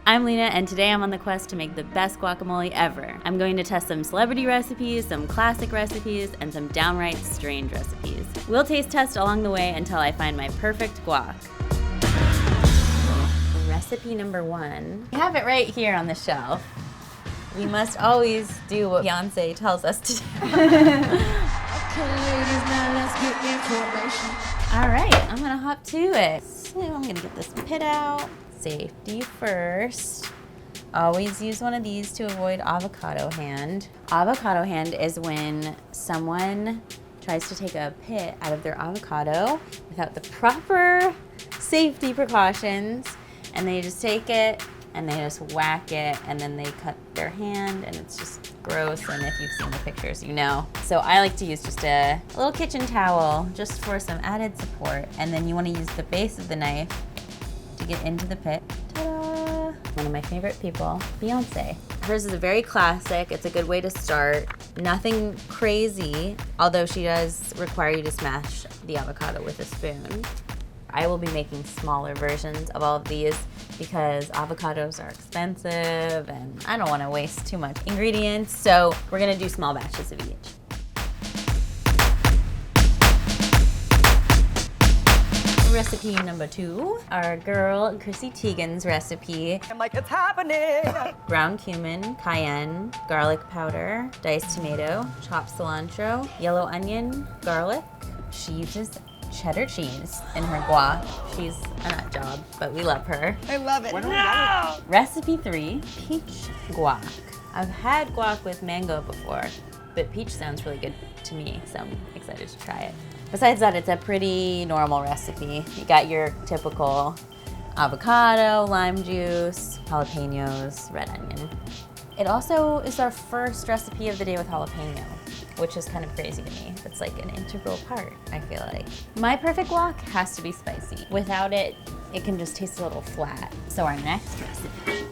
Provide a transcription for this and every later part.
I'm Lena, and today I'm on the quest to make the best guacamole ever. I'm going to test some celebrity recipes, some classic recipes, and some downright strange recipes. We'll taste test along the way until I find my perfect guac. Recipe number 1. We have it right here on the shelf. We must always do what Beyoncé tells us to do. All right, I'm gonna hop to it. So I'm gonna get this pit out. Safety first. Always use one of these to avoid avocado hand. Avocado hand is when someone tries to take a pit out of their avocado without the proper safety precautions, and they just take it and they just whack it, and then they cut their hand, and it's just gross, and if you've seen the pictures, you know. So I like to use just a little kitchen towel just for some added support, and then you want to use the base of the knife to get into the pit. Ta-da! One of my favorite people, Beyoncé. Hers is a very classic. It's a good way to start. Nothing crazy, although she does require you to smash the avocado with a spoon. I will be making smaller versions of all of these because avocados are expensive and I don't want to waste too much ingredients, so we're gonna do small batches of each. Recipe number 2, our girl Chrissy Teigen's recipe. I'm like, it's happening! Ground cumin, cayenne, garlic powder, diced tomato, chopped cilantro, yellow onion, garlic. She uses cheddar cheese in her guac. She's a nut job, but we love her. I love it. No! Recipe 3, peach guac. I've had guac with mango before, but peach sounds really good to me, so I'm excited to try it. Besides that, it's a pretty normal recipe. You got your typical avocado, lime juice, jalapenos, red onion. It also is our first recipe of the day with jalapeno, which is kind of crazy to me. It's like an integral part, I feel like. My perfect guac has to be spicy. Without it, it can just taste a little flat. So our next recipe,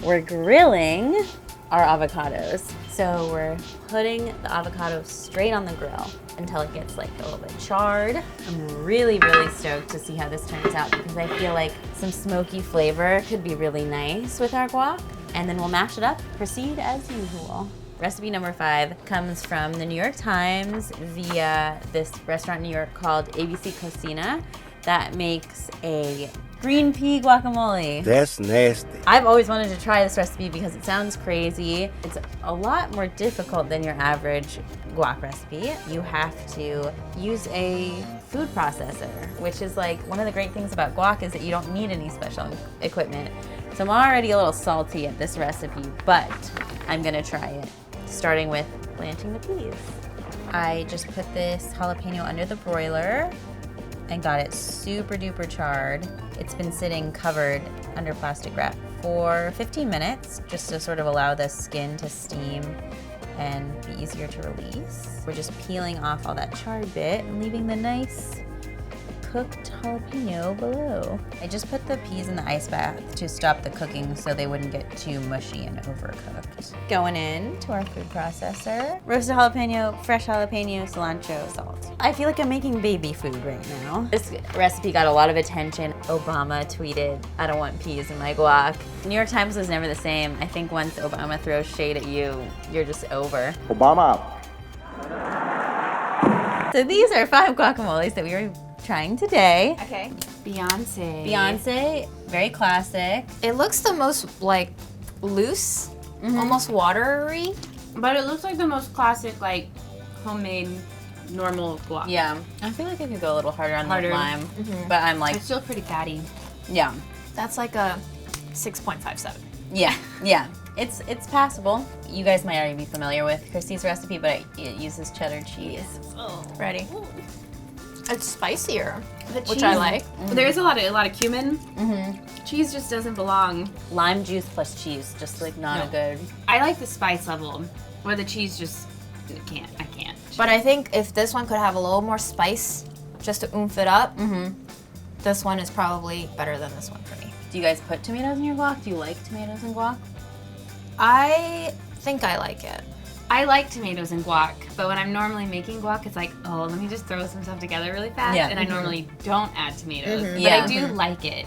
we're grilling our avocados. So we're putting the avocado straight on the grill until it gets like a little bit charred. I'm really, really stoked to see how this turns out because I feel like some smoky flavor could be really nice with our guac. And then we'll mash it up, proceed as usual. Recipe number 5 comes from the New York Times via this restaurant in New York called ABC Cocina that makes a green pea guacamole. That's nasty. I've always wanted to try this recipe because it sounds crazy. It's a lot more difficult than your average guac recipe. You have to use a food processor, which is like one of the great things about guac is that you don't need any special equipment. So I'm already a little salty at this recipe, but I'm gonna try it, starting with blanching the peas. I just put this jalapeno under the broiler and got it super duper charred. It's been sitting covered under plastic wrap for 15 minutes just to sort of allow the skin to steam and be easier to release. We're just peeling off all that charred bit and leaving the nice cooked jalapeno below. I just put the peas in the ice bath to stop the cooking so they wouldn't get too mushy and overcooked. Going in to our food processor. Roasted jalapeno, fresh jalapeno, cilantro, salt. I feel like I'm making baby food right now. This recipe got a lot of attention. Obama tweeted, "I don't want peas in my guac." New York Times was never the same. I think once Obama throws shade at you, you're just over. Obama. So these are 5 guacamoles that we were trying today. Okay. Beyoncé, very classic. It looks the most like loose, almost watery. But it looks like the most classic, like, homemade, normal guac. Yeah, I feel like I could go a little harder on the lime, but I'm like, It's still pretty fatty. yeah, That's like a 6.57. yeah. It's passable. You guys might already be familiar with Chrissy's recipe, but it uses cheddar cheese. Ready? It's spicier, The which I like. There's a lot of cumin. Cheese just doesn't belong. Lime juice plus cheese, just like not a good. I like the spice level, where the cheese just, I can't. But I think if this one could have a little more spice, just to oomph it up, this one is probably better than this one for me. Do you guys put tomatoes in your guac? Do you like tomatoes in guac? I think I like it. I like tomatoes in guac, but when I'm normally making guac, it's like, oh, let me just throw some stuff together really fast, Yeah. and I normally don't add tomatoes, but Yeah. I do like it.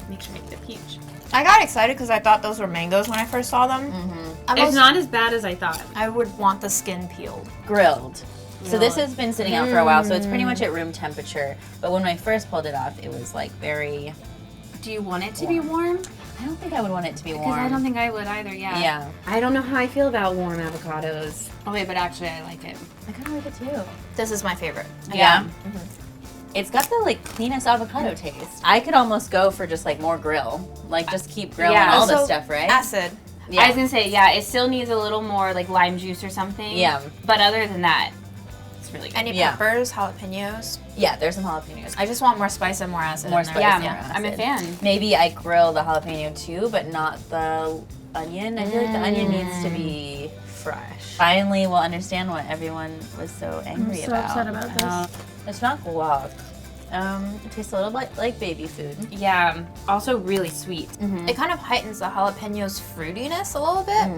Make sure I get a peach. I got excited because I thought those were mangoes when I first saw them. It's not as bad as I thought. I would want the skin peeled. Grilled. So this has been sitting out for a while, so it's pretty much at room temperature. But when I first pulled it off, it was like very... Do you want it to be warm? I don't think I would want it to be warm. Because I don't think I would either, yeah. Yeah. I don't know how I feel about warm avocados. Oh wait, but actually I like it. I kind of like it too. This is my favorite. Yeah. It's got the like cleanest avocado taste. I could almost go for just like more grill. Like just keep grilling all this stuff, right? Acid. Yeah. I was gonna say, yeah, it still needs a little more like lime juice or something. Yeah. But other than that, it's really good. Any peppers, jalapenos? Yeah, there's some jalapenos. I just want more spice and more acid. More in there. spice. Yeah, I'm a fan. Maybe I grill the jalapeno too, but not the onion. I feel like the onion needs to be fresh. Finally, we'll understand what everyone was so angry about. I'm so upset about this. It's not guac. It tastes a little bit like baby food. Yeah, also really sweet. It kind of heightens the jalapenos fruitiness a little bit,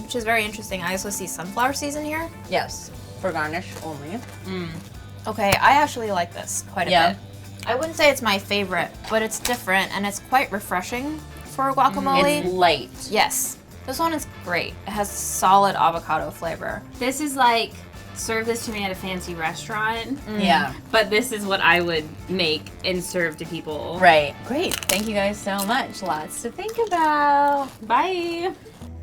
which is very interesting. I also see sunflower seeds in here. Yes, for garnish only. Okay, I actually like this quite a bit. I wouldn't say it's my favorite, but it's different and it's quite refreshing for a guacamole. It's light. Yes. This one is great. It has solid avocado flavor. This is like, serve this to me at a fancy restaurant. Yeah. But this is what I would make and serve to people. Right. Great. Thank you guys so much. Lots to think about. Bye.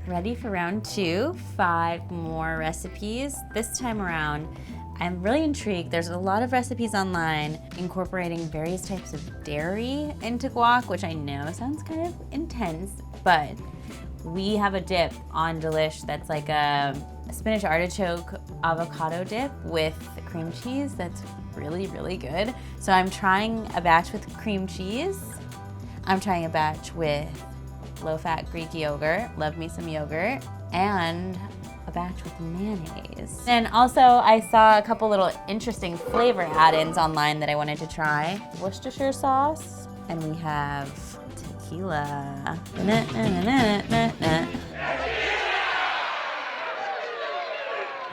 Ready for round 2? 5 more recipes. This time around, I'm really intrigued. There's a lot of recipes online incorporating various types of dairy into guac, which I know sounds kind of intense, but we have a dip on Delish that's like a spinach artichoke avocado dip with cream cheese that's really, really good. So I'm trying a batch with cream cheese. I'm trying a batch with low-fat Greek yogurt, love me some yogurt, and a batch with mayonnaise. And also I saw a couple little interesting flavor add-ins online that I wanted to try. Worcestershire sauce, and we have tequila.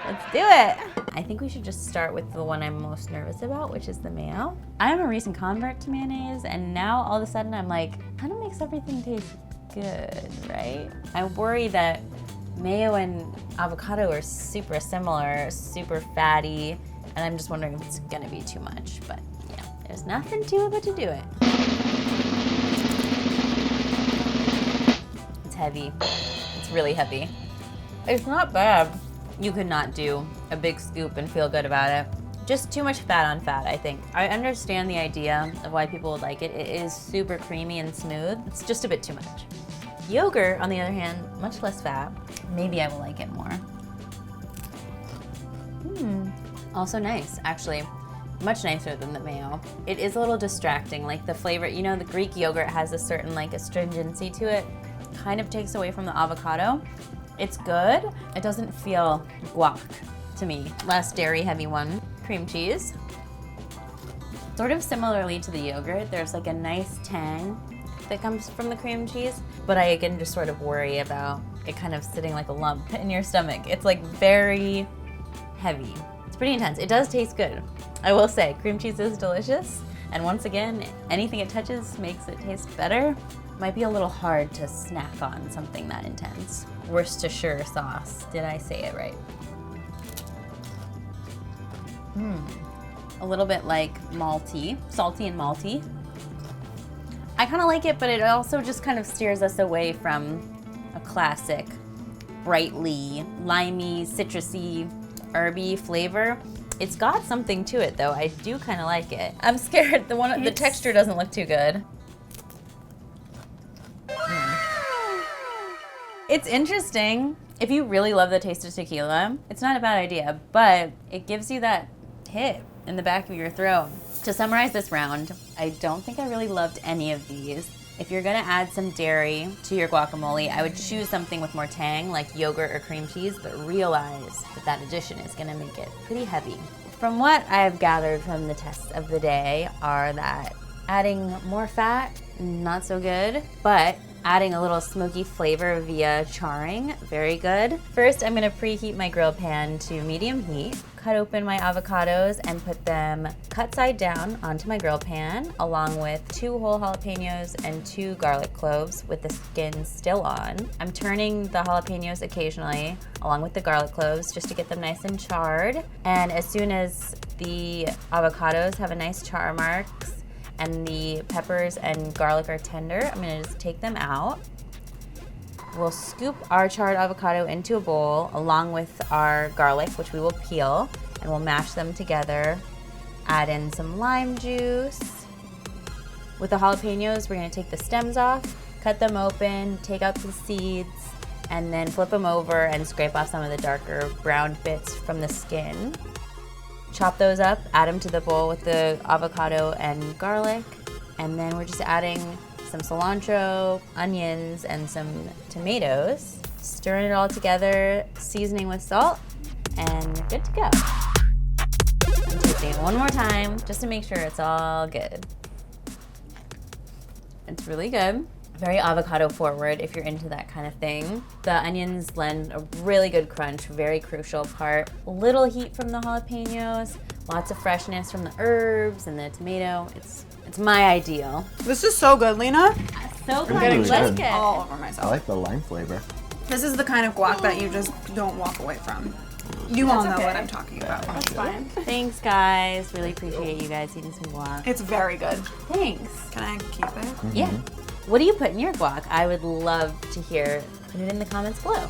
Let's do it. I think we should just start with the one I'm most nervous about, which is the mayo. I'm a recent convert to mayonnaise, and now all of a sudden I'm like, kind of makes everything taste good, right? I worry that mayo and avocado are super similar, super fatty, and I'm just wondering if it's gonna be too much, but yeah, there's nothing to it but to do it. It's heavy. It's really heavy. It's not bad. You could not do a big scoop and feel good about it. Just too much fat on fat, I think. I understand the idea of why people would like it. It is super creamy and smooth. It's just a bit too much. Yogurt, on the other hand, much less fat. Maybe I will like it more. Also nice, actually. Much nicer than the mayo. It is a little distracting, like the flavor, you know, the Greek yogurt has a certain like astringency to it. Kind of takes away from the avocado. It's good. It doesn't feel guac to me. Last dairy heavy one, cream cheese. Sort of similarly to the yogurt, there's like a nice tang that comes from the cream cheese, but I again just sort of worry about it kind of sitting like a lump in your stomach. It's like very heavy. It's pretty intense. It does taste good. I will say, cream cheese is delicious, and once again, anything it touches makes it taste better. Might be a little hard to snack on something that intense. Worcestershire sauce, did I say it right? A little bit like malty, salty and malty. I kind of like it, but it also just kind of steers us away from a classic, brightly, limey, citrusy, herby flavor. It's got something to it though. I do kind of like it. I'm scared the texture doesn't look too good. It's interesting. If you really love the taste of tequila, it's not a bad idea, but it gives you that hit in the back of your throat. To summarize this round, I don't think I really loved any of these. If you're gonna add some dairy to your guacamole, I would choose something with more tang, like yogurt or cream cheese, but realize that that addition is gonna make it pretty heavy. From what I've gathered from the tests of the day are that adding more fat, not so good, but adding a little smoky flavor via charring. Very good. First, I'm gonna preheat my grill pan to medium heat. Cut open my avocados and put them cut side down onto my grill pan, along with 2 whole jalapenos and 2 garlic cloves with the skin still on. I'm turning the jalapenos occasionally, along with the garlic cloves, just to get them nice and charred. And as soon as the avocados have a nice char marks and the peppers and garlic are tender, I'm gonna just take them out. We'll scoop our charred avocado into a bowl along with our garlic, which we will peel, and we'll mash them together. Add in some lime juice. With the jalapenos, we're gonna take the stems off, cut them open, take out the seeds, and then flip them over and scrape off some of the darker brown bits from the skin. Chop those up, add them to the bowl with the avocado and garlic, and then we're just adding some cilantro, onions, and some tomatoes. Stirring it all together, seasoning with salt, and good to go. I'm tasting it one more time just to make sure it's all good. It's really good. Very avocado forward if you're into that kind of thing. The onions lend a really good crunch, very crucial part. Little heat from the jalapenos, lots of freshness from the herbs and the tomato. It's my ideal. This is so good, Lena. So Really good. good. Like it. All over I myself. like the lime flavor. This is the kind of guac that you just don't walk away from. You all know okay. what I'm talking about. That's fine. Thanks, guys. Really appreciate you guys eating some guac. It's very good. Thanks. Can I keep it? Yeah. What do you put in your guac? I would love to hear. Put it in the comments below.